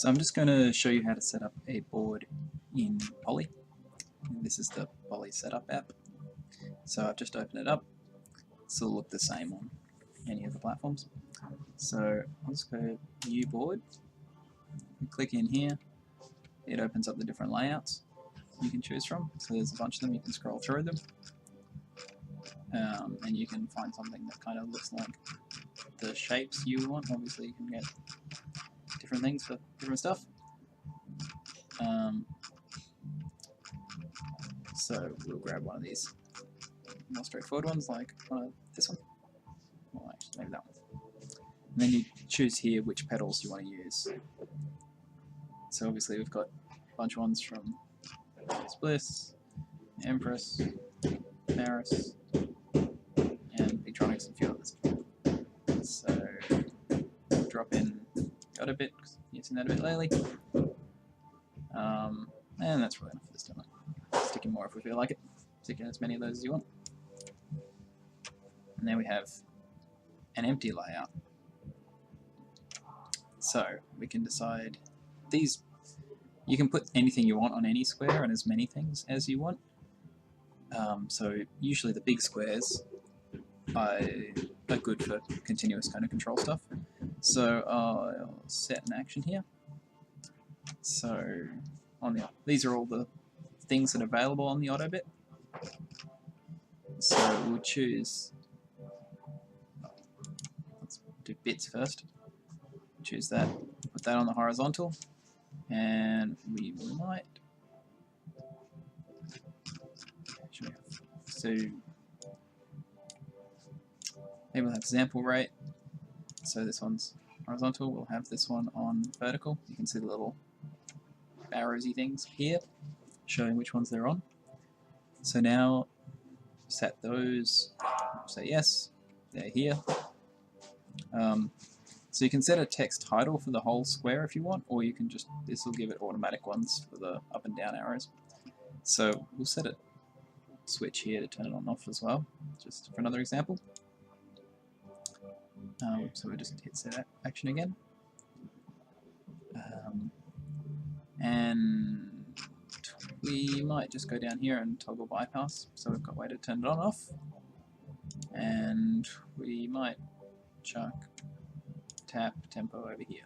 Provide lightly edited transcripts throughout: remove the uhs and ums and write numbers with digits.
So I'm just going to show you how to set up a board in Poly. This is the Poly Setup app. So I've just opened it up. This will look the same on any of the platforms. So I'll just go New Board. Click in here. It opens up the different layouts you can choose from. So there's a bunch of them. You can scroll through them. And you can find something that kind of looks like the shapes you want. Obviously you can get different things for different stuff. So we'll grab one of these more straightforward ones, like this one. Well, actually, maybe that one. And then you choose here which pedals you want to use. So obviously we've got a bunch of ones from Bliss, Empress, Paris, and Bigtronics, and a few others. So drop in a bit, because I'm using that a bit lately. And that's really enough for this demo. Stick in more if we feel like it. Stick in as many of those as you want. And then we have an empty layout. So we can decide these. You can put anything you want on any square and as many things as you want. So usually the big squares are good for continuous kind of control stuff. So I'll set an action here. So these are all the things that are available on the auto bit. So we'll choose. Let's do bits first. Choose that. Put that on the horizontal, and we might. So maybe we'll have sample rate. So this one's horizontal. We'll have this one on vertical. You can see the little arrowsy things here, showing which ones they're on. So now set those. Say yes. They're here. So you can set a text title for the whole square if you want, or you can just, this will give it automatic ones for the up and down arrows. So we'll set a switch here to turn it on and off as well, just for another example. So we just hit set action again. And we might just go down here and toggle bypass, so we've got a way to turn it on and off. And we might chuck tap tempo over here.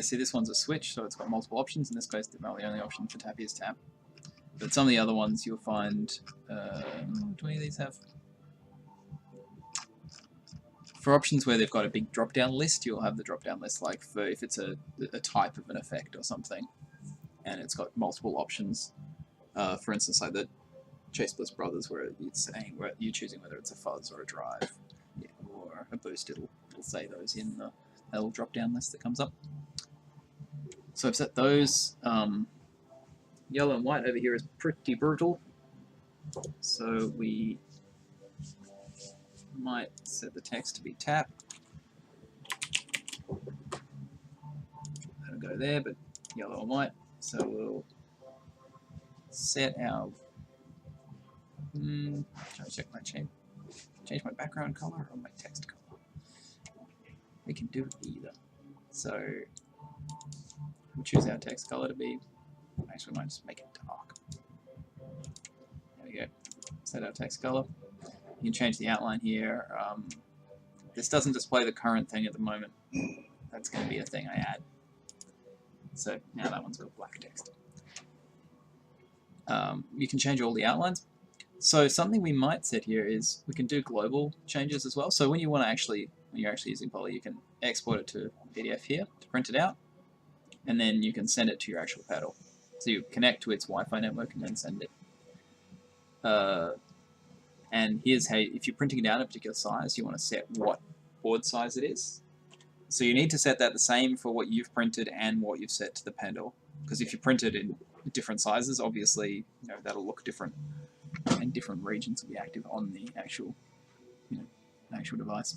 See, this one's a switch, so it's got multiple options. In this case, the only option for tap is tap. But some of the other ones you'll find, do any of these have? For options where they've got a big drop-down list, you'll have the drop-down list, like for if it's a type of an effect or something, and it's got multiple options. For instance, like the Chase Bliss Brothers, where it's saying where you're choosing whether it's a fuzz or a drive, or a boost. It'll say those in the little drop-down list that comes up. So I've set those. Yellow and white over here is pretty brutal, so we might set the text to be tap. That'll go there, but yellow and white. So we'll set our. Try to check my change my background color or my text color. We can do either. So we'll choose our text color to be. Actually, we might just make it dark. There we go. Set our text color. You can change the outline here. This doesn't display the current thing at the moment. That's going to be a thing I add. So now that one's got black text. You can change all the outlines. So something we might set here is we can do global changes as well. So when you want to when you're actually using Poly, you can export it to PDF here to print it out, and then you can send it to your actual pedal. So you connect to its Wi-Fi network and then send it. And here's how, if you're printing it out a particular size, you want to set what board size it is. So you need to set that the same for what you've printed and what you've set to the pedal. Because if you print it in different sizes, obviously that'll look different, and different regions will be active on the actual, actual device.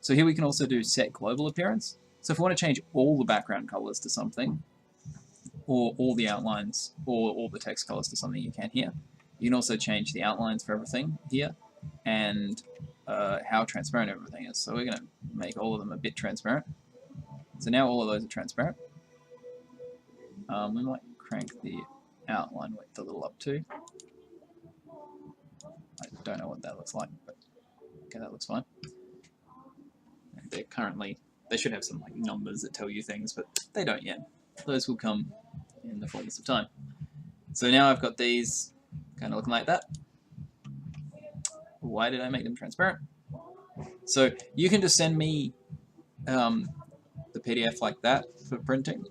So here we can also do set global appearance. So if we want to change all the background colors to something, or all the outlines, or all the text colors to something, you can here. You can also change the outlines for everything here, and how transparent everything is. So we're going to make all of them a bit transparent. So now all of those are transparent. We might crank the outline width a little up too. I don't know what that looks like, but okay, that looks fine. And they should have some like numbers that tell you things, but they don't yet. Those will come in the fullness of time. So now I've got these kind of looking like that. Why did I make them transparent? So you can just send me the PDF like that for printing,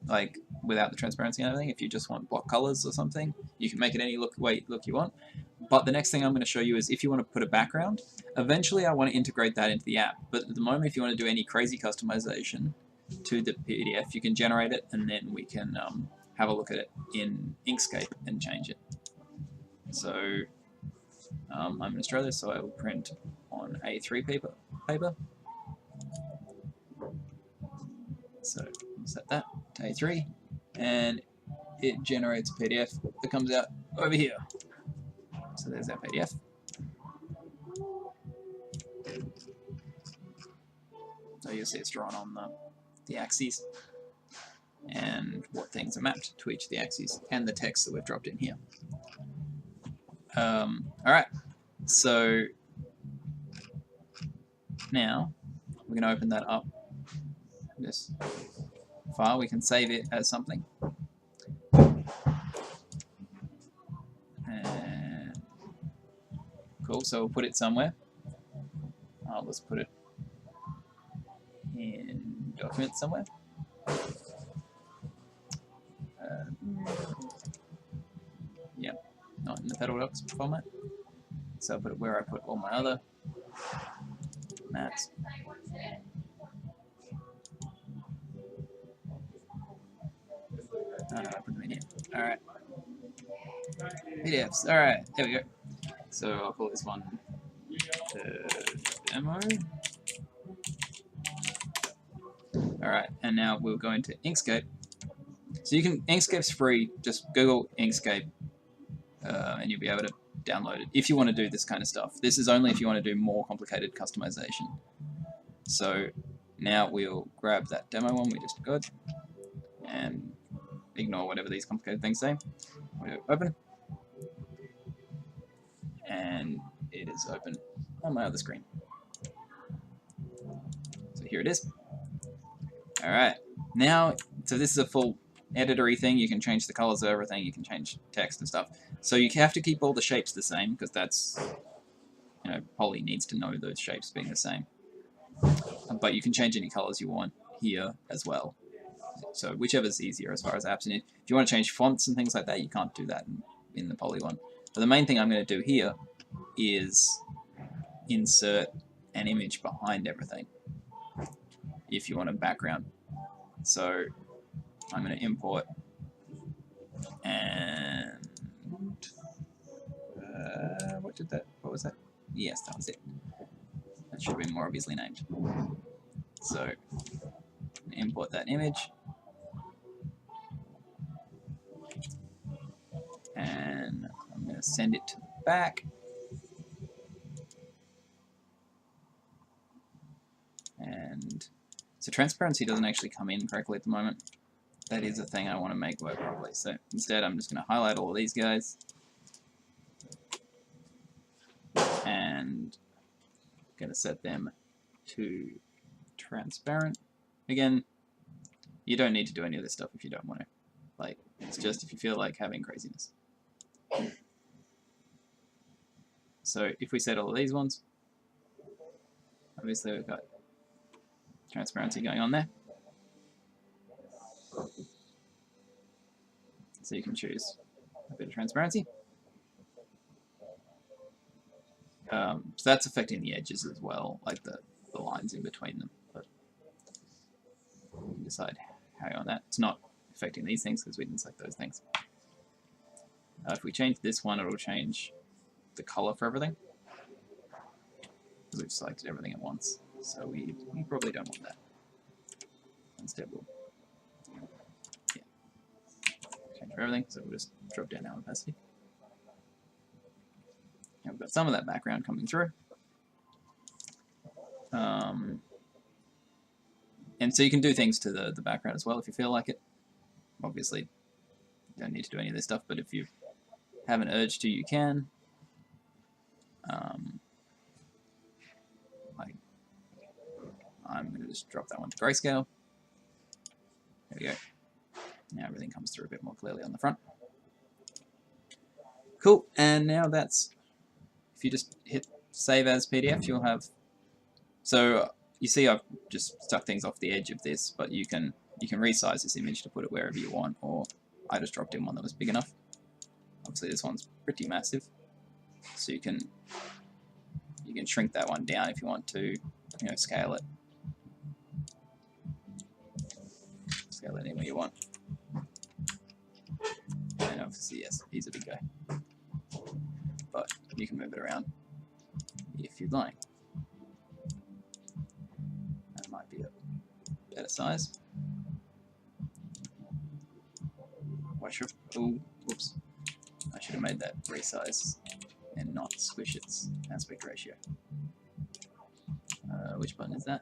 like without the transparency and everything. If you just want block colors or something, you can make it any look you want. But the next thing I'm going to show you is if you want to put a background. Eventually I want to integrate that into the app, but at the moment if you want to do any crazy customization to the PDF, you can generate it and then we can have a look at it in Inkscape and change it. So I'm in Australia, so I will print on A3 paper. So I'll set that to A3 and it generates a PDF that comes out over here. So there's our PDF. So you'll see it's drawn on the axes and what things are mapped to each of the axes and the text that we've dropped in here. Alright, so now we're going to open that up. This file, we can save it as something. And cool, so we'll put it somewhere. Let's put it in documents somewhere. Yep, not in the Pedal Docs format. So I'll put it where I put all my other maps. I put them in here. Alright. PDFs. Alright, there we go. So I'll call this one demo. Alright, and now we'll go into Inkscape. So you can, Inkscape's free, just Google Inkscape and you'll be able to download it if you want to do this kind of stuff. This is only if you want to do more complicated customization. So now we'll grab that demo one we just got and ignore whatever these complicated things say. We'll open. And it is open on my other screen. So here it is. Alright, now, so this is a full editory thing. You can change the colors of everything, you can change text and stuff. So you have to keep all the shapes the same, because that's, you know, Poly needs to know those shapes being the same. But you can change any colors you want here as well. So whichever's easier as far as apps. And if you want to change fonts and things like that, you can't do that in the Poly one. But the main thing I'm going to do here is insert an image behind everything if you want a background. So I'm going to import and what was that? Yes, that was it. That should be more obviously named. So import that image and I'm going to send it to the back. And so transparency doesn't actually come in correctly at the moment. That is a thing I want to make work properly. So instead I'm just going to highlight all of these guys and I'm going to set them to transparent. Again, you don't need to do any of this stuff if you don't want to. Like, it's just if you feel like having craziness. So if we set all of these ones, obviously we've got transparency going on there. So you can choose a bit of transparency. So that's affecting the edges as well, like the lines in between them. But you can decide how you want that. It's not affecting these things because we didn't select those things. If we change this one, it'll change the color for everything. Because we've selected everything at once. So we probably don't want that. Instead we'll change for everything, so we'll just drop down our opacity. And we've got some of that background coming through. And so you can do things to the background as well if you feel like it. Obviously, you don't need to do any of this stuff, but if you have an urge to, you can. Like, I'm going to just drop that one to grayscale. There we go. Now everything comes through a bit more clearly on the front. Cool, and now that's, if you just hit save as PDF, you'll have, so you see I've just stuck things off the edge of this, but you can resize this image to put it wherever you want, or I just dropped in one that was big enough. Obviously this one's pretty massive, so you can shrink that one down if you want to, scale it. Scale it anywhere you want. And obviously, yes, he's a big guy. But you can move it around if you'd like. That might be a better size. Oh, whoops. I should have made that resize and not squish its aspect ratio. Which button is that?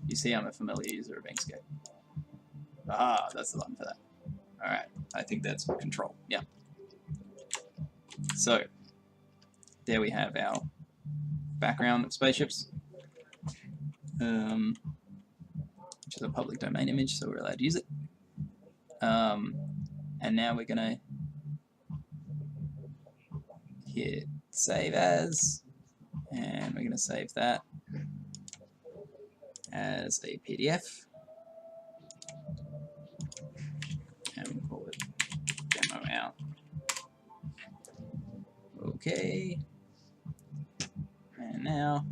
You see I'm a familiar user of Inkscape. Ah, that's the button for that. Alright, I think that's control. Yeah. So, there we have our background of spaceships, which is a public domain image, so we're allowed to use it. And now we're going to hit save as, and we're going to save that as a PDF. And we'll call it demo out. Okay. And now,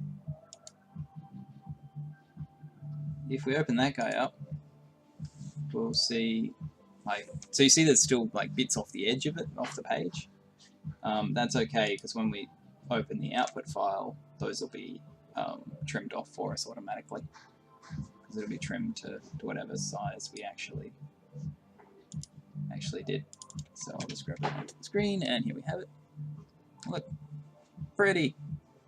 if we open that guy up, we'll see, so you see there's still bits off the edge of it, off the page. That's okay, because when we open the output file, those will be trimmed off for us automatically, because it'll be trimmed to whatever size we actually did. So I'll just grab it onto the screen, and here we have it. Look, pretty.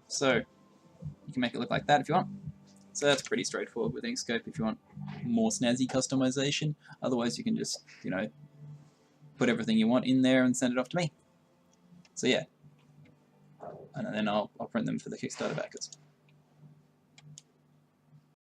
So you can make it look like that if you want. So that's pretty straightforward with Inkscape if you want more snazzy customization. Otherwise you can just, put everything you want in there and send it off to me. So yeah. And then I'll print them for the Kickstarter backers.